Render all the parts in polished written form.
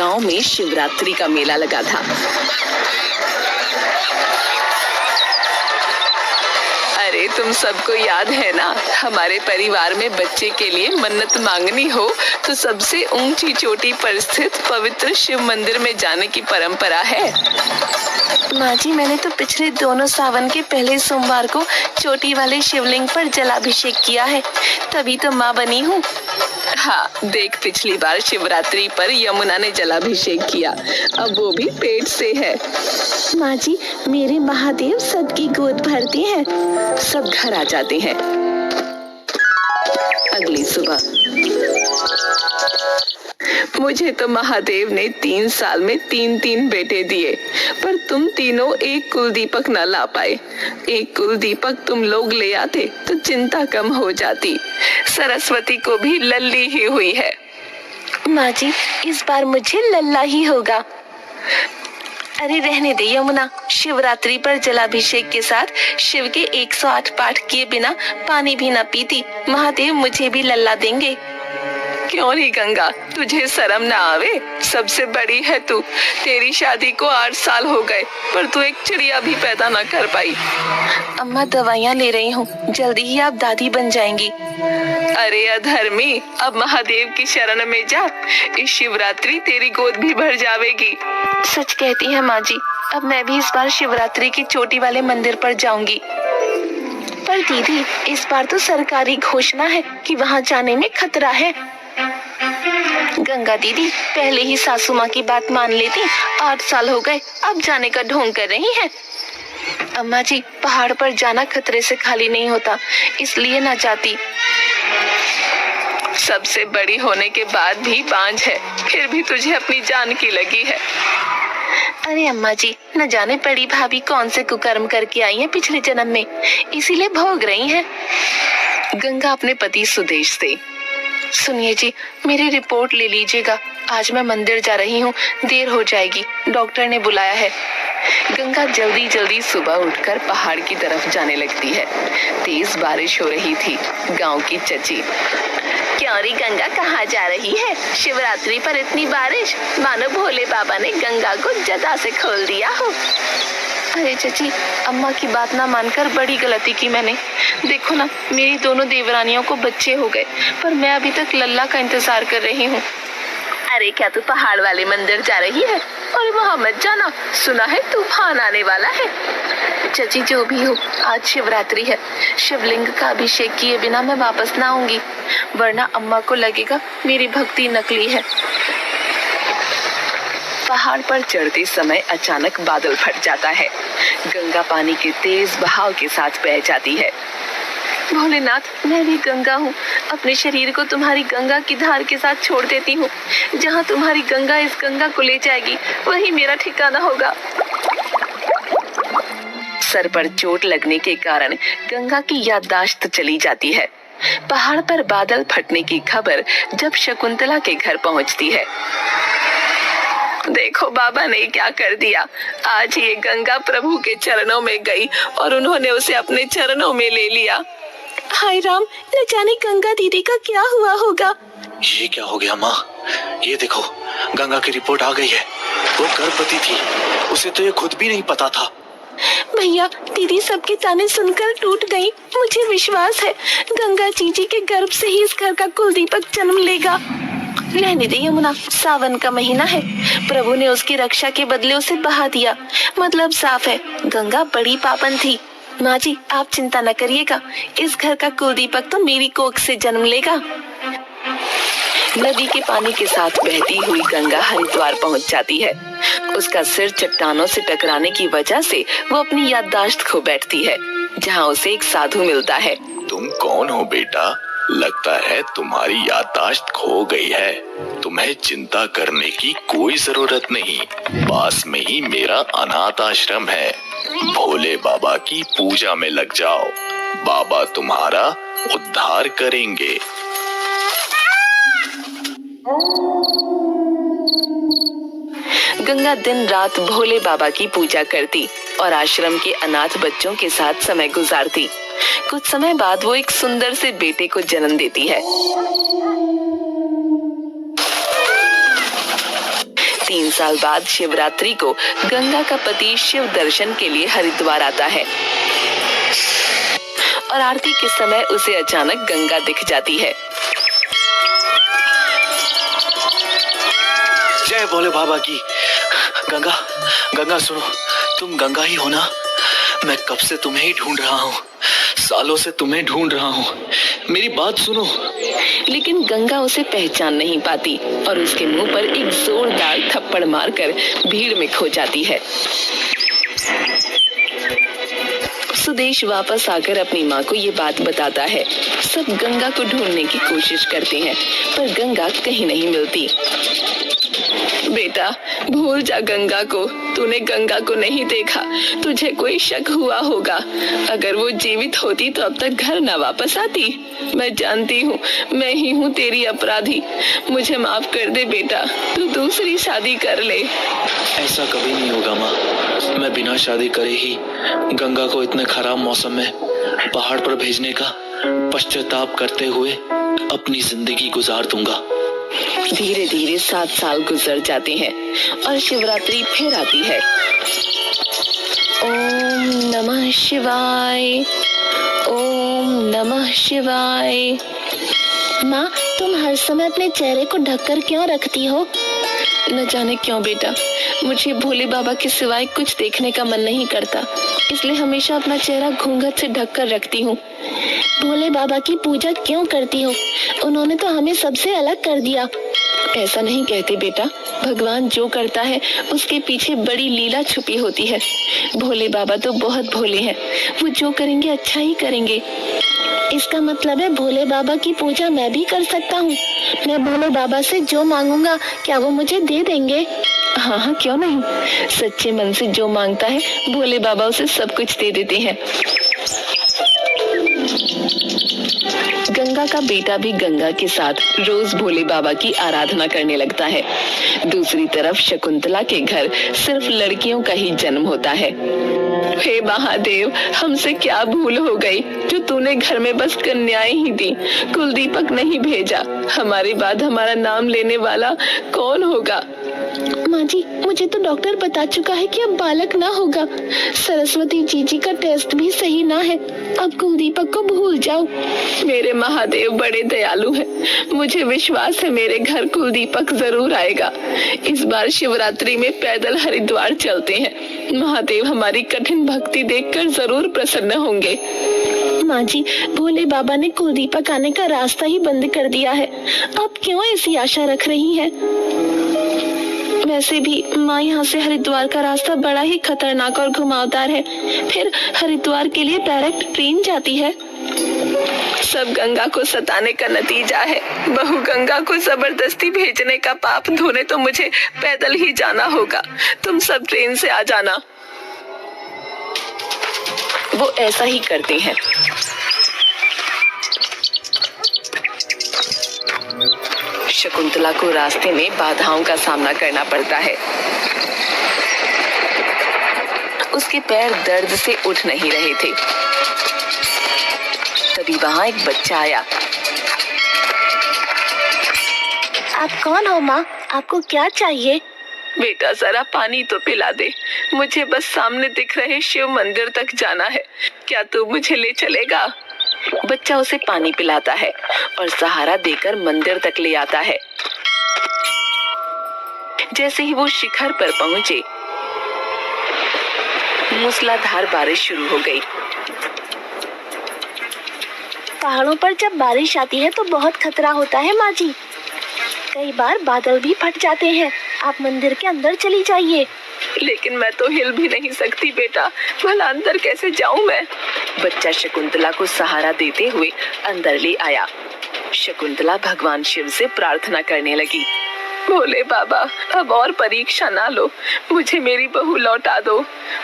गांव में शिवरात्रि का मेला लगा था। अरे तुम सबको याद है ना, हमारे परिवार में बच्चे के लिए मन्नत मांगनी हो तो सबसे ऊंची चोटी पर स्थित पवित्र शिव मंदिर में जाने की परंपरा है। माँ जी, मैंने तो पिछले दोनों सावन के पहले सोमवार को चोटी वाले शिवलिंग पर जलाभिषेक किया है, तभी तो माँ बनी हूँ। हाँ देख, पिछली बार शिवरात्रि पर यमुना ने जलाभिषेक किया, अब वो भी पेट से है। माँ जी, मेरे महादेव सबकी गोद भरते हैं। सब घर आ जाते हैं। अगली सुबह मुझे तो महादेव ने 3 साल में 3 बेटे दिए, पर तुम तीनों एक कुल दीपक न ला पाए। एक कुल दीपक तुम लोग ले आते तो चिंता कम हो जाती। सरस्वती को भी लल्ली ही हुई है। माँ जी, इस बार मुझे लल्ला ही होगा। अरे रहने दे यमुना, शिवरात्रि पर जलाभिषेक के साथ शिव के 108 पाठ किए बिना पानी भी न पीती। महादेव मुझे भी लल्ला देंगे। क्यों नहीं गंगा, तुझे शर्म ना आवे? सबसे बड़ी है तू। तेरी शादी को 8 साल हो गए, पर तू एक चिड़िया भी पैदा न कर पाई। अम्मा दवाइयाँ ले रही हूँ, जल्दी ही आप दादी बन जाएंगी। अरे अधर्मी, अब महादेव की शरण में जा। इस शिवरात्रि तेरी गोद भी भर जावेगी। सच कहती है माँ जी, अब मैं भी इस बार शिवरात्रि की चोटी वाले मंदिर पर जाऊंगी। पर दीदी, इस बार तो सरकारी घोषणा है कि वहाँ जाने में खतरा है। गंगा दीदी पहले ही सासू माँ की बात मान लेती। 8 साल हो गए, अब जाने का ढोंग कर रही हैं। अम्मा जी, पहाड़ पर जाना खतरे से खाली नहीं होता, इसलिए ना जाती। सबसे बड़ी होने के बाद भी बांझ है, फिर भी तुझे अपनी जान की लगी है। अरे अम्मा जी, न जाने बड़ी भाभी कौन से कुकर्म करके आई हैं पिछले जन्म में, इसीलिए भोग रही हैं। गंगा अपने पति सुदेश से, सुनिए जी, मेरी रिपोर्ट ले लीजिएगा। आज मैं मंदिर जा रही हूँ, देर हो जाएगी, डॉक्टर ने बुलाया है। गंगा जल्दी जल्दी सुबह उठकर पहाड़ की तरफ जाने लगती है। तेज बारिश हो रही थी। गांव की चची, क्यों री गंगा, कहाँ जा रही है? शिवरात्रि पर इतनी बारिश, मानो भोले बाबा ने गंगा को जदा से खोल दिया हो। अरे चची, अम्मा की बात ना मानकर बड़ी गलती की मैंने। देखो ना, मेरी दोनों देवरानियों को बच्चे हो गए, पर मैं अभी तक लल्ला का इंतजार कर रही हूँ। अरे क्या तू पहाड़ वाले मंदिर जा रही है? और वहाँ मत जाना, सुना है तूफान आने वाला है। चची जो भी हो, आज शिवरात्रि है, शिवलिंग का अभिषेक किए बिना मैं वापस ना आऊंगी, वरना अम्मा को लगेगा मेरी भक्ति नकली है। पहाड़ पर चढ़ते समय अचानक बादल फट जाता है। गंगा पानी के तेज बहाव के साथ बह जाती है। भोलेनाथ, मैं भी गंगा हूँ, अपने शरीर को तुम्हारी गंगा की धार के साथ छोड़ देती हूँ। जहाँ तुम्हारी गंगा इस गंगा को ले जाएगी, वही मेरा ठिकाना होगा। सर पर चोट लगने के कारण गंगा की याददाश्त चली जाती है। पहाड़ पर बादल फटने की खबर जब शकुंतला के घर पहुँचती है। देखो बाबा ने क्या कर दिया, आज ये गंगा प्रभु के चरणों में गई और उन्होंने उसे अपने चरणों में ले लिया। हाय राम, न जाने गंगा दीदी का क्या हुआ होगा। ये क्या हो गया माँ? ये देखो, गंगा की रिपोर्ट आ गई है। वो गर्भवती थी, उसे तो ये खुद भी नहीं पता था। भैया, दीदी सबके ताने सुनकर टूट गई। मुझे विश्वास है गंगा जीजी के गर्भ से ही इस घर का कुल दीपक जन्म लेगा। रहने दे यमुना, सावन का महीना है, प्रभु ने उसकी रक्षा के बदले उसे बहा दिया। मतलब साफ है, गंगा बड़ी पावन थी। माँ जी, आप चिंता न करिएगा, इस घर का कुल दीपक तो मेरी कोख से जन्म लेगा। नदी के पानी के साथ बहती हुई गंगा हरिद्वार पहुंच जाती है। उसका सिर चट्टानों से टकराने की वजह से वो अपनी याददाश्त खो बैठती है, जहाँ उसे एक साधु मिलता है। तुम कौन हो बेटा? लगता है तुम्हारी याददाश्त खो गई है। तुम्हें चिंता करने की कोई जरूरत नहीं, पास में ही मेरा अनाथ आश्रम है। भोले बाबा की पूजा में लग जाओ, बाबा तुम्हारा उद्धार करेंगे। गंगा दिन रात भोले बाबा की पूजा करती और आश्रम के अनाथ बच्चों के साथ समय गुजारती। कुछ समय बाद वो एक सुंदर से बेटे को जन्म देती है। साल बाद शिवरात्रि को गंगा का पति शिव दर्शन के लिए हरिद्वार आता है और आरती के समय उसे अचानक गंगा दिख जाती है। जय भोले बाबा की। गंगा, गंगा सुनो, तुम गंगा ही हो ना? मैं कब से तुम्हें ही ढूंढ रहा हूँ, सालों से तुम्हें ढूंढ रहा हूँ, मेरी बात सुनो। लेकिन गंगा उसे पहचान नहीं पाती और उसके मुंह पर एक जोरदार थप्पड़ मारकर भीड़ में खो जाती है। सुदेश वापस आकर अपनी माँ को ये बात बताता है। सब गंगा को ढूंढने की कोशिश करते हैं पर गंगा कहीं नहीं मिलती। बेटा, भूल जा गंगा को। तूने गंगा को नहीं देखा, तुझे कोई शक हुआ होगा। अगर वो जीवित होती तो अब तक घर न वापस आती। मैं जानती हूँ, मैं ही हूँ तेरी अपराधी। मुझे माफ कर दे बेटा, तू दूसरी शादी कर ले। ऐसा कभी नहीं होगा माँ। मैं बिना शादी करे ही गंगा को इतने खराब मौसम में पहाड़ पर भेजने का पश्चाताप करते हुए अपनी जिंदगी गुजार दूंगा। धीरे धीरे 7 साल गुजर जाते हैं और शिवरात्रि फिर आती है। ओम नमः शिवाय, ओम नमः शिवाय। माँ, तुम हर समय अपने चेहरे को ढककर क्यों रखती हो? न जाने क्यों बेटा, मुझे भोले बाबा के सिवाय कुछ देखने का मन नहीं करता, इसलिए हमेशा अपना चेहरा घूंघट से ढककर रखती हूँ। भोले बाबा की पूजा क्यों करती हो? उन्होंने तो हमें सबसे अलग कर दिया। ऐसा नहीं कहते बेटा, भगवान जो करता है उसके पीछे बड़ी लीला छुपी होती है। भोले बाबा तो बहुत भोले हैं, वो जो करेंगे अच्छा ही करेंगे। इसका मतलब है भोले बाबा की पूजा मैं भी कर सकता हूँ। मैं भोले बाबा से जो मांगूंगा क्या वो मुझे दे देंगे? हाँ हाँ, क्यों नहीं। सच्चे मन से जो मांगता है भोले बाबा उसे सब कुछ दे देते हैं। गंगा का बेटा भी गंगा के साथ रोज भोले बाबा की आराधना करने लगता है। दूसरी तरफ शकुंतला के घर सिर्फ लड़कियों का ही जन्म होता है। हे महादेव, हमसे क्या भूल हो गई जो तूने घर में बस कन्याएं ही दी, कुलदीपक नहीं भेजा। हमारे बाद हमारा नाम लेने वाला कौन होगा? माँ जी, मुझे तो डॉक्टर बता चुका है कि अब बालक ना होगा। सरस्वती जीजी का टेस्ट भी सही ना है। अब कुलदीपक को भूल जाओ। मेरे महादेव बड़े दयालु हैं। मुझे विश्वास है मेरे घर कुलदीपक जरूर आएगा। इस बार शिवरात्रि में पैदल हरिद्वार चलते हैं। महादेव हमारी कठिन भक्ति देखकर जरूर प्रसन्न होंगे। माँ जी, भोले बाबा ने कुलदीपक आने का रास्ता ही बंद कर दिया है। आप क्यों ऐसी आशा रख रही हैं? वैसे भी माँ, यहाँ से हरिद्वार का रास्ता बड़ा ही खतरनाक और घुमावदार है। फिर हरिद्वार के लिए डायरेक्ट ट्रेन जाती है। सब गंगा को सताने का नतीजा है। बहू गंगा को जबरदस्ती भेजने का पाप धोने तो मुझे पैदल ही जाना होगा। तुम सब ट्रेन से आ जाना। वो ऐसा ही करते हैं। शकुंतला को रास्ते में बाधाओं का सामना करना पड़ता है। उसके पैर दर्द से उठ नहीं रहे थे। तभी वहां एक बच्चा आया। आप कौन हो माँ? आपको क्या चाहिए? बेटा, जरा पानी तो पिला दे। मुझे बस सामने दिख रहे शिव मंदिर तक जाना है। क्या तू मुझे ले चलेगा? बच्चा उसे पानी पिलाता है और सहारा देकर मंदिर तक ले आता है। जैसे ही वो शिखर पर पहुंचे, मूसलाधार बारिश शुरू हो गई। पहाड़ों पर जब बारिश आती है तो बहुत खतरा होता है माँ जी। कई बार बादल भी फट जाते हैं। आप मंदिर के अंदर चली जाइए। लेकिन मैं तो हिल भी नहीं सकती बेटा, भला अंदर कैसे जाऊं मैं? बच्चा शकुंतला को सहारा देते हुए अंदर ले आया। शकुंतला भगवान शिव से प्रार्थना करने लगी। भोले बाबा, अब और परीक्षा ना लो, मुझे मेरी बहू लौटा दो।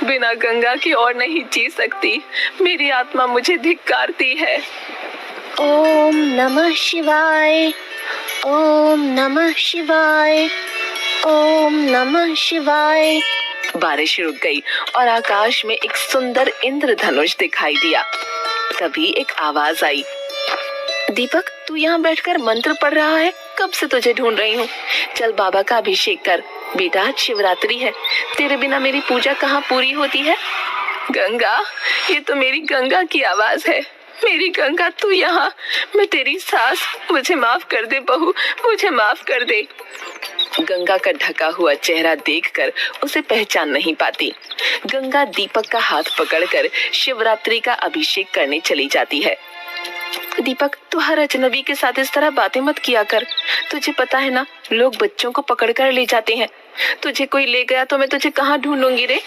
बिना गंगा के और नहीं जी सकती। मेरी आत्मा मुझे धिक्कारती है। ओम नमः शिवाय, ओम नमः शिवाय, ओम नमः शिवाय। बारिश रुक गई और आकाश में एक सुंदर इंद्रधनुष दिखाई दिया। तभी एक आवाज आई। दीपक, तू यहाँ बैठकर मंत्र पढ़ रहा है? कब से तुझे ढूंढ रही हूँ। चल बाबा का अभिषेक कर। बेटा आज शिवरात्रि है, तेरे बिना मेरी पूजा कहाँ पूरी होती है। गंगा, ये तो मेरी गंगा की आवाज है। मेरी गंगा, तू यहाँ। मैं तेरी सास। मुझे माफ कर दे बहू, मुझे माफ कर दे। गंगा का ढका हुआ चेहरा देखकर उसे पहचान नहीं पाती। गंगा दीपक का हाथ पकड़कर शिवरात्रि का अभिषेक करने चली जाती है। दीपक, तू हर अजनबी के साथ इस तरह बातें मत किया कर। तुझे पता है ना, लोग बच्चों को पकड़कर ले जाते हैं। तुझे कोई ले गया तो मैं तुझे कहाँ ढूंढूंगी रे।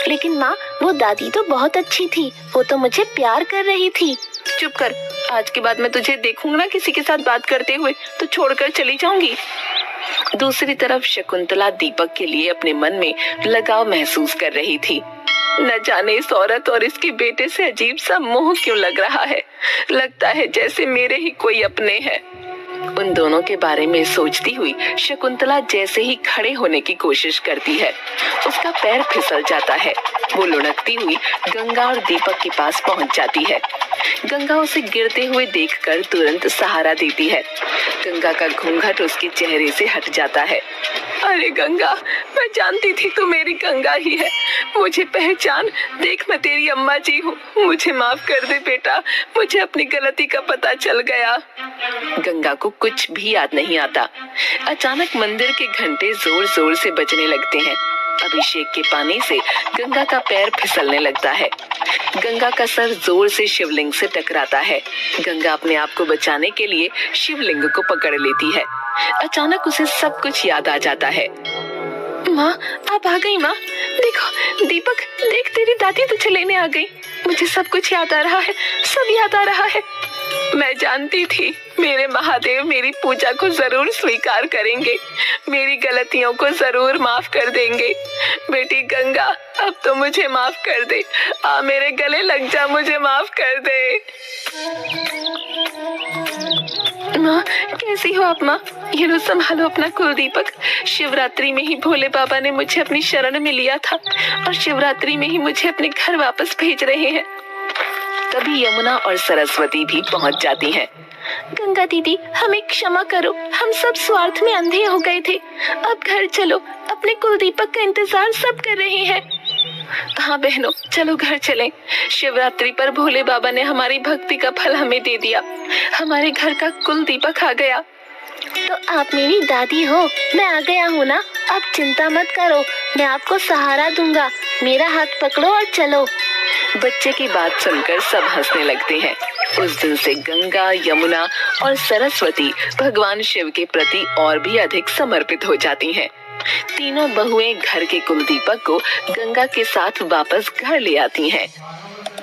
लेकिन माँ, वो दादी तो बहुत अच्छी थी, वो तो मुझे प्यार कर रही थी। चुप कर। आज के बाद मैं तुझे देखूंगा ना किसी के साथ बात करते हुए तो छोड़कर चली जाऊंगी। दूसरी तरफ शकुंतला दीपक के लिए अपने मन में लगाव महसूस कर रही थी। न जाने इस औरत और इसके बेटे से अजीब सा मोह क्यों लग रहा है। लगता है जैसे मेरे ही कोई अपने हैं। उन दोनों के बारे में सोचती हुई शकुंतला जैसे ही खड़े होने की कोशिश करती है, उसका पैर फिसल जाता है। वो लुढ़कती हुई गंगा और दीपक के पास पहुंच जाती है। गंगा उसे गिरते हुए देखकर तुरंत सहारा देती है। गंगा का घूंघट उसके चेहरे से हट जाता है। अरे गंगा, मैं जानती थी तू मेरी गंगा ही है। मुझे पहचान। देख, मैं तेरी अम्मा जी हूँ। मुझे माफ कर दे बेटा, मुझे अपनी गलती का पता चल गया। गंगा को कुछ भी याद नहीं आता। अचानक मंदिर के घंटे जोर जोर से बजने लगते हैं। अभिषेक के पानी से गंगा का पैर फिसलने लगता है। गंगा का सर जोर से शिवलिंग से टकराता है। गंगा अपने आप को बचाने के लिए शिवलिंग को पकड़ लेती है। अचानक उसे सब कुछ याद आ जाता है। माँ, आप आ गई। माँ देखो, दीपक देख, तेरी दादी तुझे लेने आ गई। मुझे सब कुछ याद आ रहा है, सब याद आ रहा है। मैं जानती थी मेरे महादेव मेरी पूजा को जरूर स्वीकार करेंगे, मेरी गलतियों को जरूर माफ कर देंगे। बेटी गंगा, अब तो मुझे माफ कर दे। आ मेरे गले लग जा, मुझे माफ कर दे। माँ, कैसी हो आप माँ? ये लो, संभालो अपना कुल दीपक। शिवरात्रि में ही भोले बाबा ने मुझे अपनी शरण में लिया था और शिवरात्रि में ही मुझे अपने घर वापस भेज रहे हैं। तभी यमुना और सरस्वती भी पहुंच जाती हैं। गंगा दीदी, हमें क्षमा करो, हम सब स्वार्थ में अंधे हो गए थे। अब घर चलो, अपने कुल दीपक का इंतजार सब कर रहे हैं। हाँ बहनों, चलो घर चलें। शिवरात्रि पर भोले बाबा ने हमारी भक्ति का फल हमें दे दिया। हमारे घर का कुल दीपक आ गया। तो आप मेरी दादी हो, मैं आ गया हूँ ना। अब चिंता मत करो, मैं आपको सहारा दूंगा। मेरा हाथ पकड़ो और चलो। बच्चे की बात सुनकर सब हंसने लगते हैं। उस दिन से गंगा, यमुना और सरस्वती भगवान शिव के प्रति और भी अधिक समर्पित हो जाती हैं। तीनों बहुएं घर के कुल दीपक को गंगा के साथ वापस घर ले आती हैं।